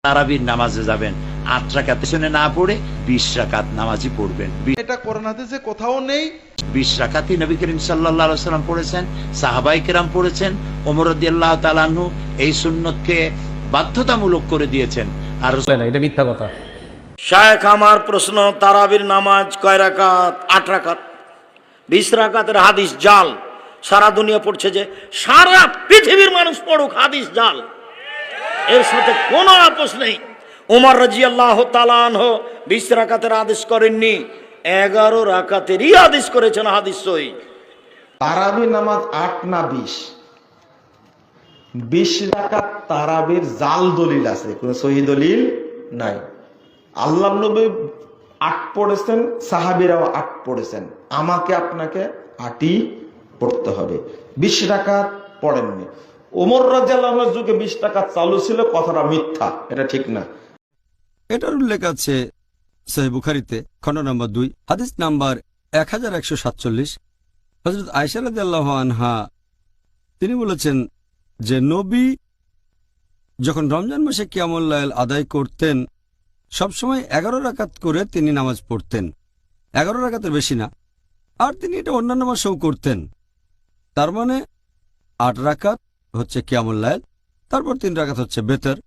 তারাবির নামাজে যাবেন, ৮ রাকাত পেছনে না পড়ে ২০ রাকাত নামাজই পড়বেন। এটা কোরআন হাদিসে কোথাও নেই। ২০ রাকাতই নবী করিম সাল্লাল্লাহু আলাইহি ওয়াসাল্লাম পড়েছেন, সাহাবায়ে কেরাম পড়েছেন, ওমর রাদিয়াল্লাহু তাআলা আনহু এই সুন্নতকে বাধ্যতামূলক করে দিয়েছেন। আর এটা মিথ্যা কথা। শায়েখ, আমার প্রশ্ন, তারাবির নামাজ কয় রাকাত? ৮ রাকাত। ২০ রাকাতের হাদিস জাল, সারা দুনিয়া পড়ছে, যে সারা পৃথিবীর মানুষ পড়ুক, হাদিস জাল, এর সাথে কোনো আপোষ নেই। ওমর রাদিয়াল্লাহু তাআলা আনহু ২০ রাকাতের আদেশ করেননি, 11 রাকাতেরই আদেশ করেছেন, হাদিস সহিহ। তারাবি নামাজ ৮ না ২০? ২০ রাকাত তারাবির জাল দলিল আছে, কোন সহিহ দলিল নাই। আল্লাহ নবী ৮ পড়েছেন, সাহাবীরাও ৮ পড়েছেন, আমাকে আপনাকে ৮ই পড়তে হবে। ২০ রাকাত পড়েননি। ওমর রাদিয়াল্লাহু আনহুর যুগে ২০ রাকাত চালু ছিল, কথাটা মিথ্যা, এটা ঠিক না। এটার উল্লেখ আছে সহিহ বুখারীতে, খণ্ড নম্বর ২, হাদিস নাম্বার 1147। হযরত আয়েশা রাদিয়াল্লাহু আনহা তিনি বলেছেন যে নবী যখন রমজান মাসে কিয়ামুল লাইল আদায় করতেন, সবসময় 11 রাকাত করে তিনি নামাজ পড়তেন, 11 রাকাতের বেশি না। আর তিনি এটা অন্যান্য মাসেও করতেন। তার মানে ৮ রাকাত হচ্ছে কিয়ামুল লাইল, তারপর 3 রাকাত হচ্ছে বেতর,